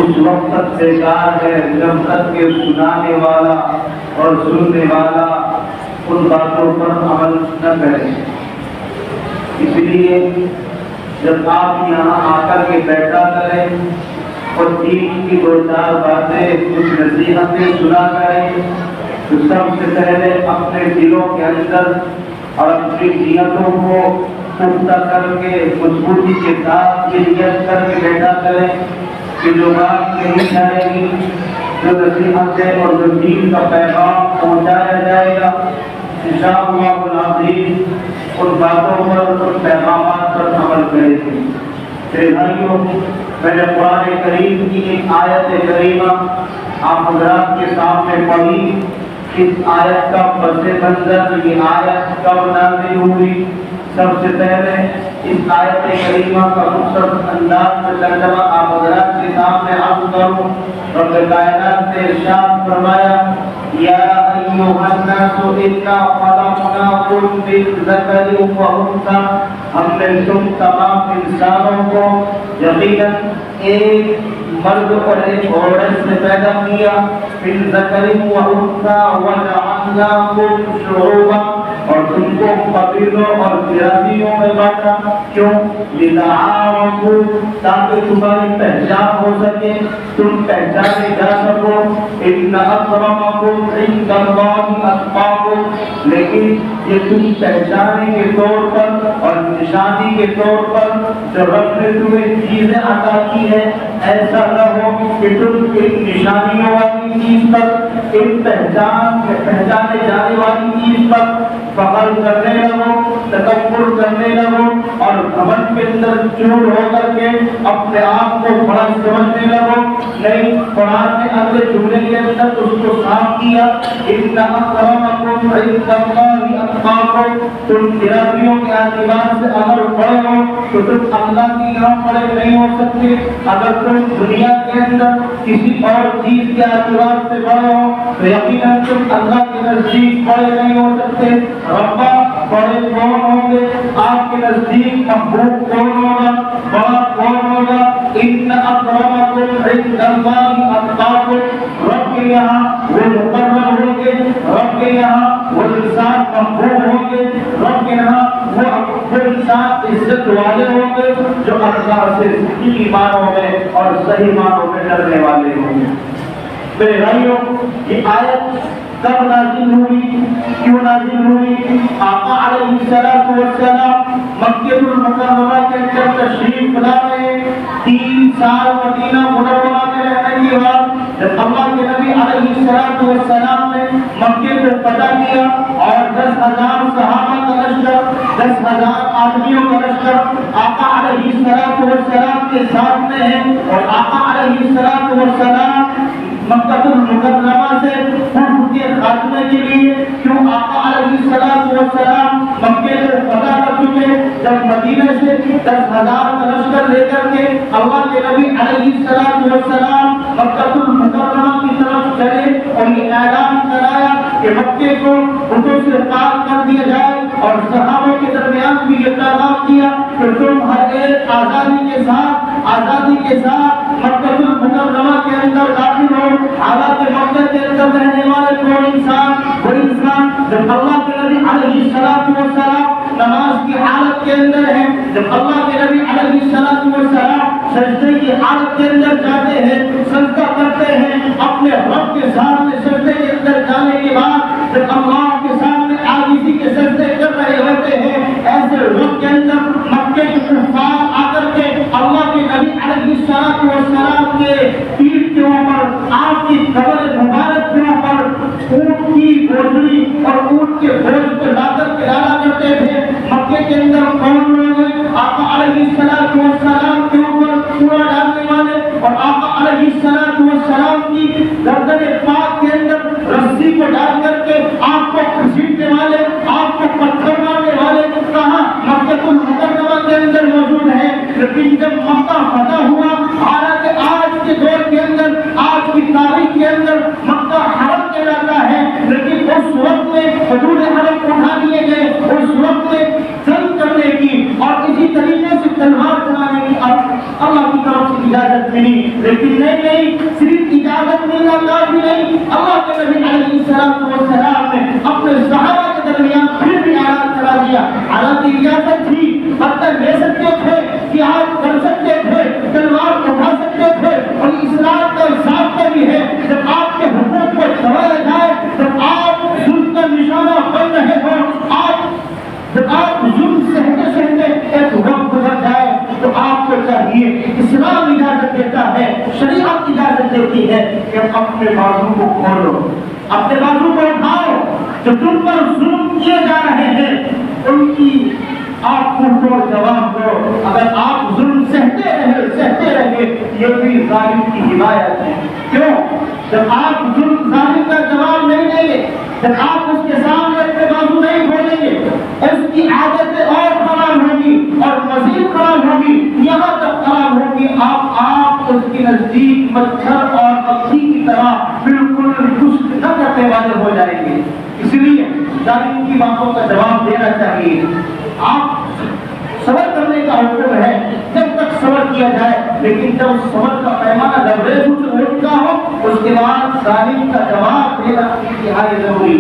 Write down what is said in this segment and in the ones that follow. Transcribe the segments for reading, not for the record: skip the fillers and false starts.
اس وقت تک بیکار ہے جب تک کہ سنانے والا اور سننے والا ان باتوں پر عمل نہ کرے۔ اس لیے جب آپ یہاں آ کر کے بیٹھا کریں اور دین کی دو چار باتیں کچھ نصیحتیں سنا کریں تو سب سے پہلے اپنے دلوں کے اندر اور اپنی نیتوں کو پختہ کر کے مضبوطی کے ساتھ یہ نیت کر کے بیٹھا کریں کہ جو بات کہی جائے گی، جو نصیحتیں اور جو دین کا پیغام پہنچایا جائے گا، انشاءاللہ العظیم ان باتوں پر ان پیغامات پر عمل کرے گی۔ میرے بھائیوں، میں نے قرآن کریم کی ایک آیت کریمہ آپ حضرات کے سامنے پڑھی۔ اس آیت کا پس منظر، یہ آیت کب نازل ہوئی؟ سب سے پہلے اس آیت کریمہ کا مختصر انداز میں ترجمہ آپ حضرات کے سامنے عرض کروں۔ رب کائنات نے ارشاد فرمایا، یا ایھا الناس انا خلقناکم من ذکر و انثی، ہم نے تم تمام انسانوں کو یقیناً ایک مرد اور ایک عورت سے پیدا کیا، من ذکر و انثی وجعلناکم شعوبا، اور تم کو قبیلوں اور برادریوں میں بانٹا۔ کیوں؟ لتعارفوا، تاکہ تمہاری پہچان ہو سکے، تم پہچانے جا سکو۔ ان اکرمکم عند اللہ اتقاکم، لیکن یہ تم پہچانے کے طور پر اور نشانی کے طور پر جو رب نے تمہیں چیزیں عطا کی ہے، ایسا نہ ہو کہ تم ان نشانیوں والی چیز پر، ان پہچانے جانے والی چیز پر فخر کرنے لگو، تکبر کرنے لگو اور گھمنڈ کے اندر چور ہو کر کے اپنے آپ کو بڑا سمجھنے لگو۔ نہیں، قرآن نے اگلے جملے کے اندر اس کو صاف کیا، ان اکرمکم عند اللہ اتقاکم، تم برادریوں کے اعتبار سے اگر بڑے ہو تو تم اللہ کی یہاں بڑے نہیں ہو سکتے۔ اگر تم دنیا کے اندر کسی اور چیز کے اعتبار سے بڑے ہو تو یقیناً تم اللہ کے نزدیک بڑے نہیں ہو سکتے۔ ربا بڑے کون ہوں گے؟ آپ کے نزدیک محبوب کون ہوگا؟ بڑا کون ہوگا؟ ان اکرمکم عند اللہ اتقاکم، رب کے یہاں وہ مقرر ہوں گے، رب کے یہاں وہ انسان محبوب ہوں گے، رب کے یہاں وہ انسان عزت والے ہوں گے جو اللہ سے صحیح معنوں میں اور صحیح معنوں میں ڈرنے والے ہوں گے۔ میرے بھائیوں، یہ آیت کب نازل ہوئی؟ کیوں نازل ہوئی؟ آقا علیہ السلام مکہ المکرمہ کے اندر تشریف لائے، 3 سال مدینہ منورہ میں رہنے کے بعد جب اللہ کے نبی علیہ السلام نے مکہ کو فتح کیا اور 10,000 صحابہ کا لشکر، 10,000 آدمیوں کا لشکر آقا علیہ السلام کے ساتھ میں ہے، اور آقا علیہ السلام مکہ المکرمہ سے کفر کے خاتمے کے لیے، کیوں آقا علیہ السلام مکہ کو فتح کر چکے، جب مدینہ سے 10,000 کا لشکر لے کر کے اللہ کے نبی علیہ السلام مکہ المکرمہ کی طرف چلے اور یہ اعلان کرایا کہ مکے کو بتوں سے پاک کر دیا جائے، اور صحابہ کے درمیان بھی یہ پیغام دیا کہ تم ہر ایک آزادی کے ساتھ مکہ المکرمہ کے اندر داخل ہو۔ حالانکہ مکہ کے اندر رہنے والے وہ انسان جب اللہ کے نبی علیہ السلام نماز کی حالت کے اندر ہے، جب اللہ کے نبی علیہ السلام سجدے کی حالت کے اندر جاتے ہیں، سجدہ کرتے ہیں، اپنے رب کے سامنے سجدے کے اندر جانے کے بعد جب اللہ کے سامنے عاجزی کے سجدے کر رہے ہوتے ہیں، ایسے وقت کے اندر مکے کے کفار آ کر کے اللہ کے نبی علیہ السلام کے پیٹھ کے اوپر، آپ کی قبر مبارک کے اوپر اونٹ کی گوزڑی اور اونٹ کے بوجھ کو لا کر کے ڈالا کرتے تھے۔ مکے کے اندر کون لوگ ہیں؟ آقا علیہ السلام کے اوپر کوڑا ڈالنے والے، اور آقا علیہ السلام کی گردن پاک کے اندر رسی کو ڈال کر کے آپ کو گھسیٹنے والے، آپ کو پتھر مارنے والے کہاں؟ مکہ المکرمہ کے اندر موجود ہیں۔ لیکن جب مکہ فتح ہوا، حالانکہ آج کے دور کے اندر، آج کی تاریخ کے اندر مکہ حرم کہلاتا ہے، لیکن اس وقت میں حدود حرم اٹھا دیے گئے، اس وقت میں جنگ کرنے کی اور اسی طریقے سے تلوار چلانے کی اللہ کی طرف سے اجازت ملی، لیکن نہیں، صرف اجازت ملنا کافی نہیں، اللہ کے نبی علیہ السلام نے اپنے صحابہ کے درمیان پھر بھی اعلان کرا دیا، حالانکہ اجازت تھی، پتھر لے سکتے تھے، جہاد کر سکتے تھے، تلوار اٹھا سکتے تھے، اور اسلام کا ضابطہ بھی ہے جب آپ کے حقوق کو چھوڑا جائے، جب آپ ظلم کا نشانہ بن رہے ہو، جب آپ ظلم سہتے سہتے ایک وقت گزر جائے تو آپ کو چاہیے، اسلام اجازت دیتا ہے، شریعت اجازت دیتی ہے کہ اپنے بازو کو کھولو، اپنے بازو کو اٹھاؤ، جو تم پر ظلم کیے جا رہے ہیں ان کی آپ کو جواب دو۔ اگر آپ ظلم سہتے رہے یہ بھی ظالم کی حمایت ہے۔ کیوں؟ جب آپ ظلم ظالم کا جواب نہیں دیں گے، جب آپ اس کے سامنے اپنے بازو نہیں کھولیں گے، اس کی عادتیں اور خراب ہوگی اور مزید خراب ہوگی، یہاں تک خراب ہوگی آپ اس کے نزدیک مچھر اور مکھی کی طرح بالکل خشک نہ کرنے والے ہو جائیں گے۔ اس لیے ظالم کی باتوں کا جواب دینا چاہیے۔ آپ صبر کرنے کا حکم ہے جب تک صبر کیا جائے، لیکن جب صبر کا پیمانہ لبریز ہو چکا ہو اس کے بعد ظالم کا جواب دینا انتہائی ضروری۔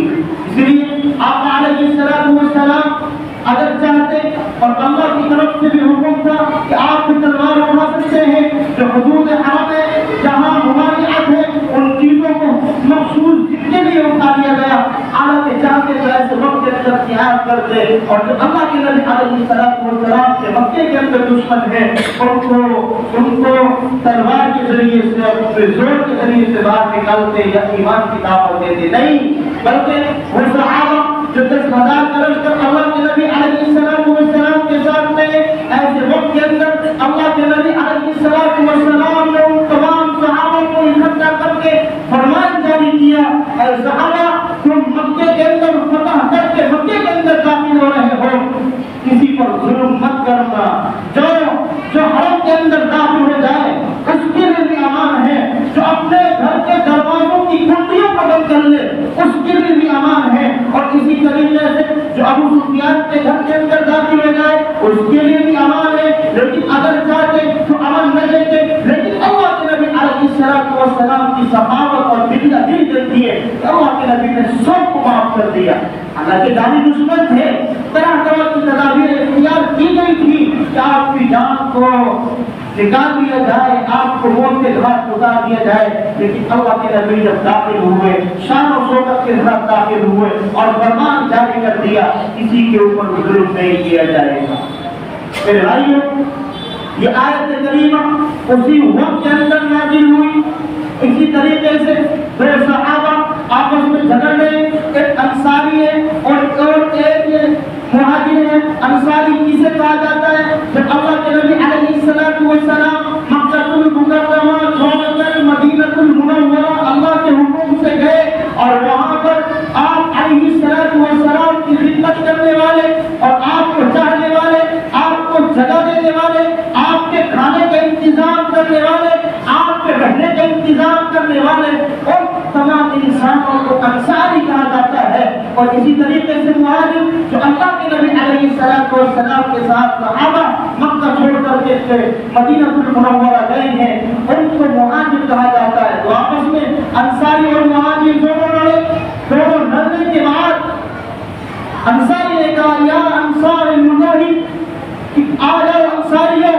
اس لیے آپ علیہ السلام اگر چاہتے اور اللہ کی طرف سے بھی حکم تھا کہ آپ تلوار اٹھا سکتے ہیں، جو حدود حرم ہے جہاں ممانعت ہے ان چیزوں کو مخصوص جتنے بھی اٹھا دیا گیا، حالانکہ چاہتے تو ایسے وقت کے اندر جہاد کرتے، اور جو اللہ کے نبی علیہ السلام کے مکے کے اندر دشمن ہیں ان کو تلوار کے ذریعے سے اپنے زور کے ذریعے سے باہر نکالتے یا ایمان کی دعوت دیتے نہیں، بلکہ وہ صحابہ جو 10,000 کا لشکر اللہ کے نبی علیہ السلام کے ساتھ میں ایسے وقت کے اندر اللہ کے نبی علیہ السلام نے ان تمام صحابہ کو اکٹھا کر کے فرمان جاری کیا، اے صحابہ تم مکے کے اندر فتح کر کے مکے کے اندر داخل ہو رہے ہو، کسی پر ظلم مت کرنا، جو حرم کے اندر داخل ہو جائے اس کے لیے بھی امان ہے، جو اپنے گھر کے دروازوں کی کنڈیوں کو بند کر لے اس کے لیے بھی امان ہے، اور اسی طریقے سے جو ابو سفیان کے گھر کے اندر داخل ہو جائے اس کے لیے بھی امان ہے، لیکن اگر چاہتے تو امن نہ دیتے، لیکن اللہ کے نبی علیہ السلام کی سخاوت اور دل دیتی ہے کہ اللہ کے نبی نے سب کو معاف کر دیا، حالانکہ جانی دشمن تھے، طرح طرح کی تدابیر اختیار کی گئی تھی کہ آپ کی جان کو نکال دیا جائے، آپ کو موت کے گھاٹ اتار دیا جائے، لیکن اللہ کے نبی جب داخل ہوئے شان و شوکت کے ساتھ داخل ہوئے اور فرمان جاری کر دیا کسی کے اوپر ظلم نہیں کیا جائے گا۔ میرے بھائیو، یہ آیت کریمہ اسی وقت کے اندر نازل ہوئی، اسی طریقے سے دو صحابہ آپس میں جھگڑ گئے، ایک انصاری ہے اور ایک مہاجر ہے۔ انصاری کسے کہا جاتا ہے؟ جب اللہ کے نبی علیہ السلام مکہ المکرمہ چھوڑ کر مدینہ المنورہ اللہ کے حکم سے گئے اور وہاں پر آپ علیہ السلام کی خدمت کرنے والے اور آپ کو چاہنے والے، آپ کو جگہ دینے والے، آپ کے کھانے کا انتظام کرنے والے، آپ کے رہنے کا انتظام کرنے والے اور تمام انسانوں کو انصاری کہا جاتا ہے۔ اور اسی طریقے سے مہاجر جو اللہ کے نبی علیہ السلام کے ساتھ صحابہ مکہ چھوڑ کر کے مدینہ المنورہ گئے ہیں ان کو مہاجر کہا جاتا ہے۔ تو آپس میں انصاری اور مہاجر دونوں لڑنے کے بعد انصاری نے کہا یا انصار المجاہد کہ آ جاؤ انصاریوں،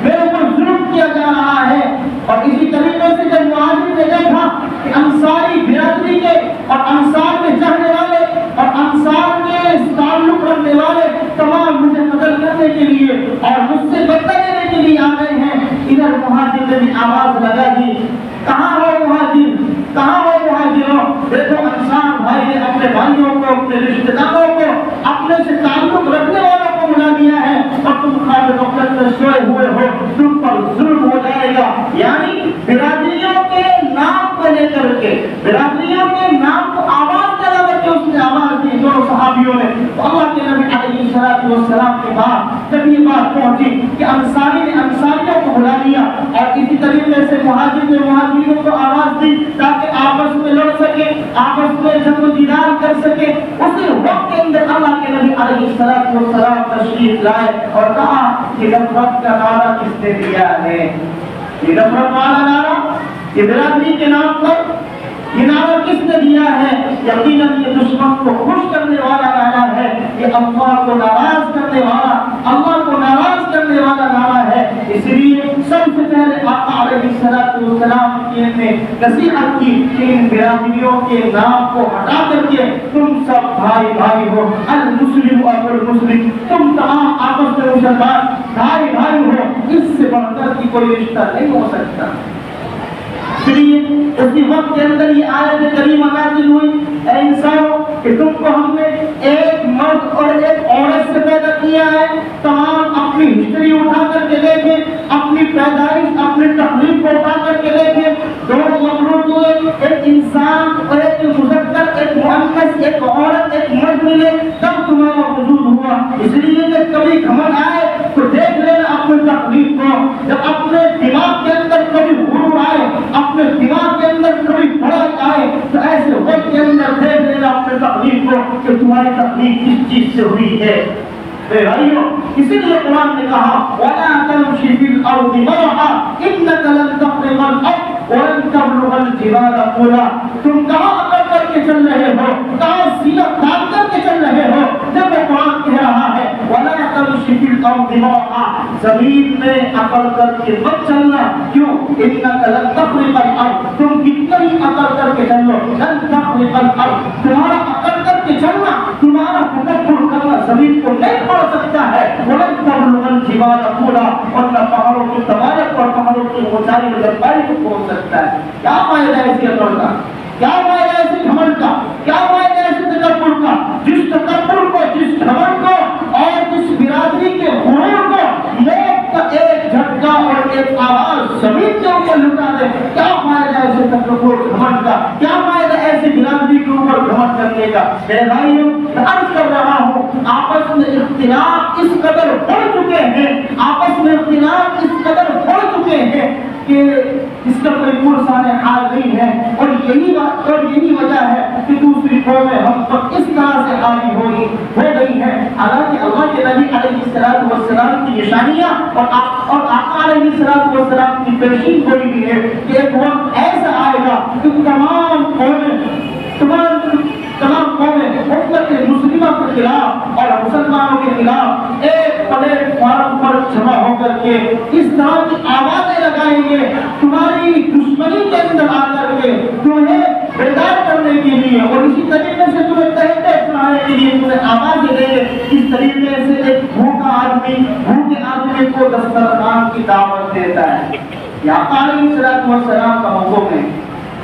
میرے اوپر ظلم کیا جا رہا ہے۔ اور اسی طریقے سے جب مہاجر نے دیکھا کہ انصاری برادری کے اور انصار میں جانے والے اور انصار کے تعلق رکھنے والے تمام مجھے قتل کرنے کے لیے اور مجھ سے بدلہ لینے کے لیے آ گئے ہیں، ادھر مہاجر نے بھی آواز لگا دی، کہاں ہو مہاجر، کہاں ہو مہاجروں؟ دیکھو انصار بھائی نے اپنے بھائیوں کو، اپنے رشتہ داروں کو، اپنے سے تعلق رکھنے والوں کو بلا دیا ہے اور تم خاطر وقت میں سوئے ہوئے ہو، تم پر ظلم ہو جائے گا۔ یعنی برادریوں کے نام کو لے کر کے، برادریوں کے نام کو آواز لگا کر کے اس نے آواز دی دونوں صحابیوں نے۔ تو اللہ کے نبی علیہ السلام کے بعد جب یہ بات پہنچی کہ انصاری نے انصاریوں کو بلا لیا اور اسی طریقے سے مہاجر نے مہاجروں کو آواز دی تاکہ آپس میں لڑ سکے، آپس میں جنگ و جدال کر سکے۔ اسی وقت کے اندر اللہ کے نبی علیہ السلام تشریف لائے اور کہا کہ نفرت کا نعرہ کس نے دیا ہے؟ یہ نفرت والا نعرہ، یہ برادری کے نام پر یہ نعرہ کس نے دیا ہے؟ یقیناً یہ دشمن کو خوش کرنے والا نعرہ ہے، یہ اللہ کو ناراض کرنے والا نعرہ ہے۔ اس لیے سب سے پہلے آقا علیہ السلام نے نصیحت کی کہ ان برادریوں کے نام کو ہٹا کر کے تم سب بھائی بھائی ہو، المسلم اور المسلم، تم تمام آپس میں مسلمان بھائی بھائی ہو، اس سے بڑھ کر کی کوئی رشتہ نہیں ہو سکتا۔ اس لیے اسی وقت کے اندر یہ آیت کریمہ نازل ہوئی، اے انسانوں کہ تم کو ہم نے ایک مرد اور ایک عورت سے پیدا کیا ہے۔ تمام اپنی ہسٹری اٹھا کر کے دیکھیں، اپنی پیدائش اپنی تخلیق کو اٹھا کر کے دیکھیں، دو مخلوق ہوئے، ایک انسان اور ایک مذکر، ایک مؤنث، ایک عورت ایک مرد ملے تب تمہارا وجود ہوا۔ اس لیے جب کبھی گھمنڈ آئے تو دیکھ لینا اپنی تخلیق کو، جب اپنے دماغ کے اندر کبھی غرور آئے، اپنے دماغ کے اندر کبھی بڑائی آئے تو ایسے وقت کے اندر دیکھ لینا اپنے تخلیق کو کہ تمہاری تخلیق کس چیز سے ہوئی ہے۔ اے بھائیو، اسی لیے قرآن نے کہا وَلَا تَمْشِ فِي الْأَرْضِ مَرَحًا إِنَّكَ لَن تَخْرِقَ الْأَرْضَ وَلَن تَبْلُغَ الْجِبَالَ طُولًا۔ تم کہاں عقل کر کے چل رہے ہو، کہاں سینہ تان کر کے چل رہے ہو، جب وہ قرآن کہہ رہا ہے وَلَا تَمْشِ فِي الْأَرْضِ مَرَحًا، زمین میں عقل کر کے مت چلنا۔ کیوں؟ إِنَّكَ لَن تَخْرِقَ الْأَرْضَ، تم کتنا ہی عقل کر کے چلو، لن تخرق الارض، تمہارا عقل کر کے چلنا، تمہارا تدبر کرنا زمین کو نہیں پڑ سکتا ہے۔ وَلَن تَبْلُغَ الْجِبَالَ طُولًا، اور نہ پہاڑوں کی طوالت اور پہاڑوں کی اونچائی اور لمبائی کو پہنچ سکتا ہے۔ کیا فائدہ ہے ایسی عقل کا؟ کیا فائدہ ہے ایسے گھمنڈ کا؟ کیا فائدہ ہے ایسے تکبر کا؟ جس تکبر کو، جس گھمنڈ کو اور جس برادری کے غرور کو موت کا ایک جھٹکا اور ایک آواز زمین کے اوپر لٹا دے، کیا فائدہ ہے ایسے تکبر گھمنڈ کا؟ کیا فائدہ ہے ایسی برادری کے اوپر گھمنڈ کرنے کا؟ میرے بھائیوں، میں عرض کر رہا ہوں، آپس میں اختلاف اس قدر بڑھ چکے ہیں، آپس میں اختلاف اس قدر بڑھ چکے ہیں کہ اس کا کوئی پرسان حال نہیں ہے، اور یہی وجہ ہے کہ دوسری قومیں ہم پر اس طرح سے حاوی ہو گئی ہیں۔ حالانکہ اللہ کے نبی علیہ السلام کی نشانیاں اور آقا علیہ السلام کی پیشین گوئی بھی ہے کہ ایک وقت ایسا آئے گا کہ تمام قومیں امت مسلمہ کے خلاف اور مسلمانوں کے خلاف ایک پلیٹ فارم پر جمع ہو کر کے اس طرح کی آوازیں لگائیں گے، تمہاری دشمنی کے اندر آ کر کے تمہیں بیدار کرنے کے لیے اور اسی طریقے سے تمہیں تہتے چڑھانے کے لیے تمہیں آوازیں دیں گے۔ اس طریقے سے ایک بھوکے آدمی کو دسترخوان کی دعوت دیتا ہے۔ یہ آقا علیہ السلام کا حکم ہے۔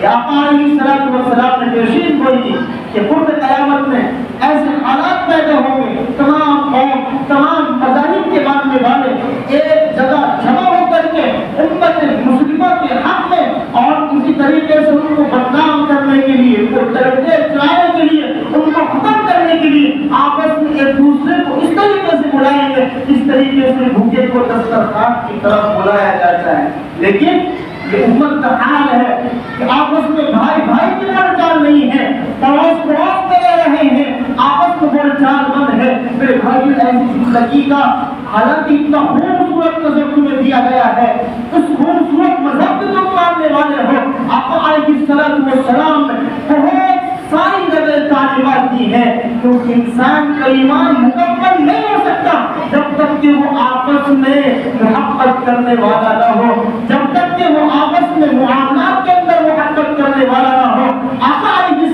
آقا علیہ السلام نے پیشین گوئی تھی کہ قرب قیامت میں ایسے حالات پیدا ہوں گے، تمام قوم، تمام مذاہب کے ماننے والے ایک جگہ جمع ہو کر کے امت مسلمہ کے حق میں اور اسی طریقے سے ان کو بدنام کرنے کے لیے، ان کو درجے چلانے کے لیے، ان کو ختم کرنے کے لیے آپس میں ایک دوسرے کو اس طریقے سے بلائیں گے جس طریقے سے بھوکے کو دسترخوان کی طرف بلایا جاتا ہے۔ لیکن یہ امت کا حال ہے کہ آپس میں بھائی بھائی کی بول چال نہیں ہے، پڑوس پڑوس میں رہ رہے ہیں، آپس میں بول چال بند ہے۔ میرے بھائی، ایسی زندگی کا حالانکہ اتنا خوبصورت مذہب تمہیں دیا گیا ہے، اس خوبصورت مذہب کے تم ماننے والے ہو۔ آقا علیہ السلام نے بہت ساری جگہ تعلیمات دی ہے کہ انسان کا ایمان مکمل نہیں ہو سکتا جب تک کہ وہ آپس میں محبت کرنے والا نہ ہو، جب تک کہ وہ آپس میں معاملات کے اندر محبت کرنے والا نہ ہو۔ آقا علیہ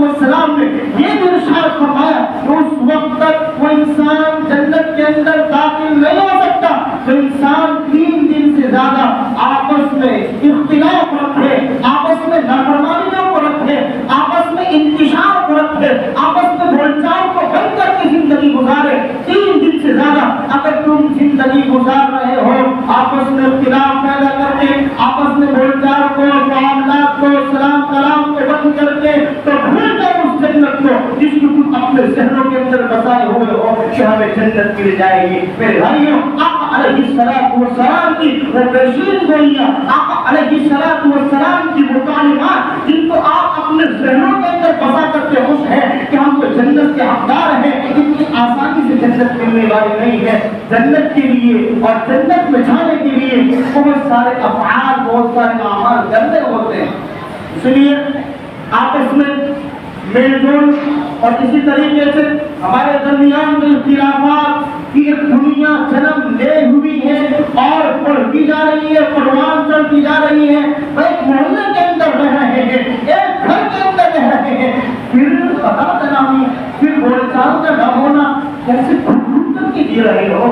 السلام نے یہ بھی ارشاد فرمایا کہ اس وقت تک وہ انسان جنت کے اندر داخل نہیں ہو سکتا تو انسان 3 دن سے زیادہ آپس میں اختلاف رکھے، آپس میں نافرمانیوں کو رکھے، آپس میں انتشار کو رکھے، آپس میں بول چال کو بند کر کے زندگی گزارے۔ 3 دن سے زیادہ اگر تم زندگی گزار رہے ہو آپس میں اختلاف پیدا کر کے، آپس میں بول چال کو، معاملات کو، سلام کلام کو بند کر کے، تو بھول جاؤ اس جنت کو جس کو تم اپنے ذہنوں کے اندر بسائے ہوئے ہو کہ ہمیں جنت مل جائے گی۔ میرے بھائیوں، علیہ السلام کی وہ پیشین گوئیاں، آقا علیہ السلام کی وہ تعلیمات جن کو آپ اپنے ذہنوں کے اندر بسا کرتے خوش ہیں کہ ہم تو جنت کے حقدار ہیں، اتنی آسانی سے جنت ملنے والی نہیں ہے۔ جنت کے لیے اور جنت میں جانے کے لیے بہت سارے افعال، بہت سارے اعمال کرنے ہوتے ہیں۔ اس لیے آپس میں میل جول اور اسی طریقے سے ہمارے درمیان میں اختلافات کی ایک دنیا جنم لے ہوئی ہے اور پڑھتی جا رہی ہے، پروان چلتی جا رہی ہے۔ ایک محلے کے اندر رہ رہے ہیں، ایک گھر کے اندر رہ رہے ہیں، پھر پتا تنامی، پھر بول چال کا نہ ہونا، کیسے گھٹ کر کے جی رہے ہو؟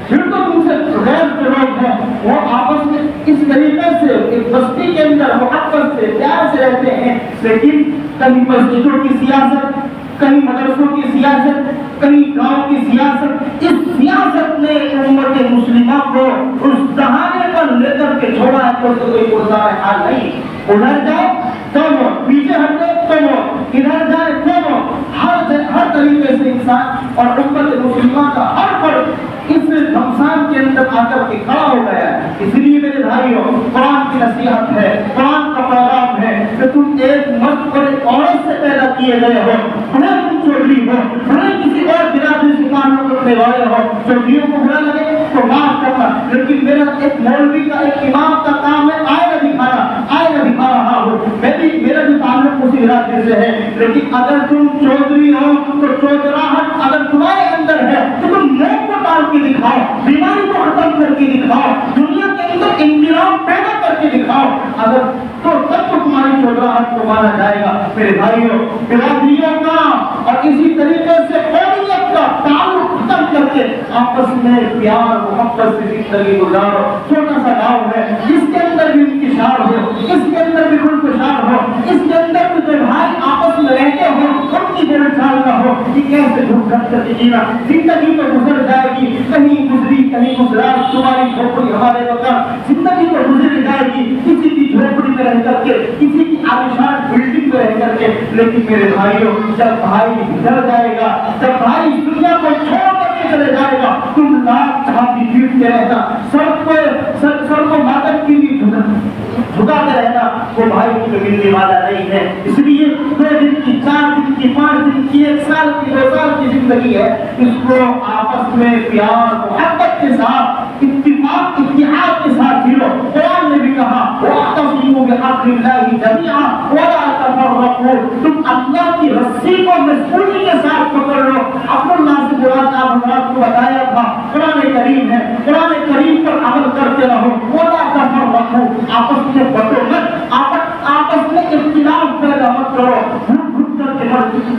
پھر تو تم سے غیر جو لوگ ہیں وہ آپس میں اس طریقے سے ایک بستی کے اندر محبت سے پیار سے رہتے ہیں، لیکن کہیں مسجدوں کی سیاست، کہیں مدرسوں کی سیاست، کہیں گاؤں کی سیاست، اس سیاست نے امت مسلمہ کو اس دہانے پر لے کر کے چھوڑا ہے تو کوئی گزار حال نہیں۔ ادھر جاؤ تم پیچھے ہٹو تم، ادھر جائے تم، ہر طریقے سے انسان اور امت مسلمہ کا ہر فرد اس گھمسان کے اندر آ کر کے کھڑا ہو گیا ہے۔ اس لیے میرے بھائیوں، قرآن کی نصیحت ہے، قرآن کا پیغام ہے کہ تم ایک مرد اور ایک عورت سے پیدا کیے گئے ہو، انہیں تم چودھری ہو، انہیں کسی اور برادری سے تعلق رکھنے والے ہو، چودھریوں کو برا لگے تو معاف کرنا، لیکن میرا ایک مولوی کا، ایک امام کا کام ہے آئینہ دکھانا، آئینہ دکھا رہا ہوں، میرا بھی تعلق اسی برادری سے ہے، لیکن اگر تم چودھری ہو تو چودراہٹ اگر تمہارے اندر ہے تو تم منہ کو ڈال کے دکھاؤ، بیماری کو ختم کر کے دکھاؤ، دنیا کے اندر انقلاب پیدا کر کے دکھاؤ، اگر تو تب تو تمہاری چودراہٹ کو مانا جائے گا۔ میرے بھائیوں، برادریوں کا اور اسی طریقے سے قومیت کا تعلق ختم کر کے آپس میں پیار محبت سے زندگی گزارو۔ چھوٹا سا گاؤں ہے، اس کے اندر بھی انتشار ہو، اس کے اندر بھی خلفشار ہو، اس کے اندر بھی جو بھائی آپس میں رہتے ہو ان کی بول چال نہ ہو، کہ کیسے گھٹ گھٹ کر کے جینا، زندگی تو گزر جائے گی، کہیں گزری کہیں گزرا، تمہاری جھوپڑی ہمارے مکان، زندگی تو گزر جائے گی کسی کی جھوپڑی میں رہ کر کے، کسی کی عالیشان بلڈنگ میں رہ کر کے، لیکن میرے بھائیوں جب بھائی گزر جائے گا، جب بھائی دنیا کو چھوڑ کر کے چلے جائے گا، تم لاکھ چھاتی پیٹتے رہنا، سر کو ماتم کی بھی جھکاتے رہنا، وہ بھائی کو ملنے والا نہیں ہے۔ اس لیے 2 دن کی، 4 دن کی، 5 دن کی، 1 سال کی، 2 سال کی زندگی ہے، اس کو آپس میں پیار محبت کے ساتھ، اتفاق اتحاد کے ساتھ جیو۔ قرآن نے بھی کہا وَاعْتَصِمُوا بِحَبْلِ اللَّهِ جَمِيعًا وَلَا تَفَرَّقُوا، تم اللہ کی رسی کو مضبوطی کے ساتھ پکڑ لو۔ عبد اللہ سے مراد آپ حضرات کو بتایا تھا، قرآن کریم ہے، قرآن کریم پر عمل کرتے رہو۔ وَلَا تَفَرَّقُوا، آپس میں بٹو مت، آپس میں اختلاف پیدا مت کرو،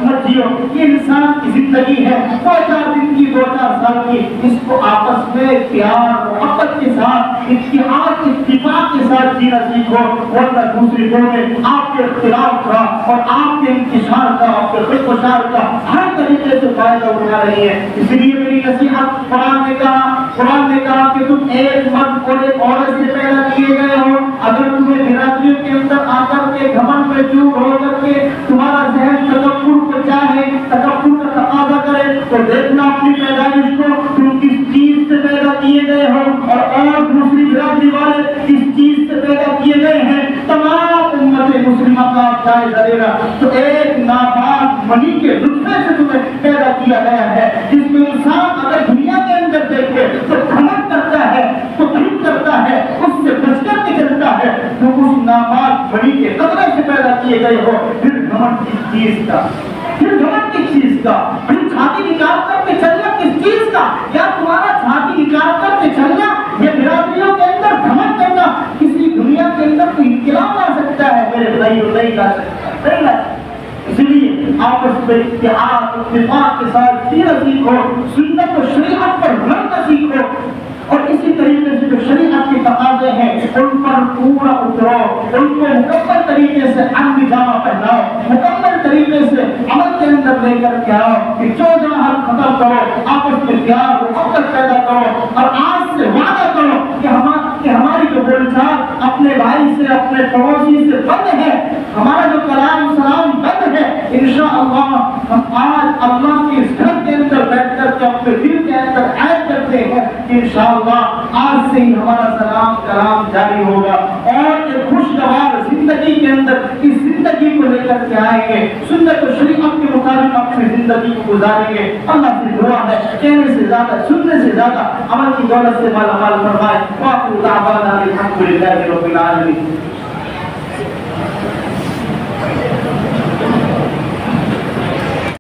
مت جیو۔ یہ انسان کی زندگی ہے، 2-4 دن کی، 2-4 سال کی، اس کو آپس میں پیار محبت کے ساتھ، اتحاد اتفاق کے ساتھ جینا سیکھو، ورنہ دوسری قومیں آپ کے اختلاف کا اور آپ کے انتشار کا، آپ کے خودکشار کا ہر طریقے سے فائدہ اٹھا رہی ہے۔ اس لیے میری نصیحت، قرآن نے کہا کہ تم ایک مرد اور ایک عورت سے پیدا کیے گئے ہو، اگر تمہیں برادریوں کے اندر آ کر کے گھمنڈ میں چور ہو کر کے تمہارا ذہن تکبر کو چاہے، تکبر کا تقاضا کرے، تو دیکھنا اپنی پیدائش کو تم کس چیز سے پیدا کیے گئے ہو اور دوسری برادری والے کس چیز سے پیدا کیے گئے ہیں۔ تمام امت مسلمہ کا جائزہ لینا تو ایک ناپاک منی کے نطفے سے تمہیں پیدا کیا گیا ہے، جس میں انسان اگر دنیا کے اندر دیکھے تو گھمنڈ کرتا ہے، تو گھمنڈ کرتا ہے، اس سے بچ کر کے چلتا ہے۔ تم اس ناپاک منی کے قطرے سے پیدا کیے گئے ہو، پھر گھمنڈ کس چیز کا، پھر گھمنڈ کس چیز کا، پھر چھاتی نکال کر کے چلنا کس چیز کا؟ کیا تمہارا چھاتی نکال کر کے چلنا یہ برادریوں کے اندر گھمنڈ کرنا کسی دنیا کے اندر کوئی انقلاب لا سکتا ہے؟ میرے بھائیوں نہیں لا سکتا، نہیں لا سکتا۔ اس لیے آپس میں اتحاد اتفاق کے ساتھ جینا سیکھو، سنت و شریعت پر عمل سیکھو، اور اسی طریقے سے جو شریعت کے تقاضے ہیں ان پر پورا اترو، ان کو مکمل طریقے سے جامہ پہناؤ، مکمل طریقے سے عمل کے اندر لے کر کے آؤ، کہ چودراہٹ ختم کرو، آپس میں پیار محبت پیدا کرو، اور آج سے وعدہ کرو کہ ہماری جو بول چال اپنے بھائی سے، اپنے پڑوسی سے بند ہے، ہمارا جو کلام سلام بند ہے، انشاءاللہ ہم آج اللہ کے اس گھر کے اندر بیٹھ کر کے اپنے دل کے اندر عہد کرتے ہیں کہ انشاءاللہ آج سے ہی ہمارا سلام کلام جاری ہوگا اور ایک خوشگوار زندگی کے اندر اس زندگی کو لے کر کے آئیں گے، سنت و شریعت کے مطابق اپنی زندگی کو گزاریں گے۔ اللہ سے دعا ہے کہنے سے زیادہ سننے سے زیادہ عمل کی دولت سے مالا مال فرمائے۔ وآخر دعوانا الحمد للہ رب العالمین۔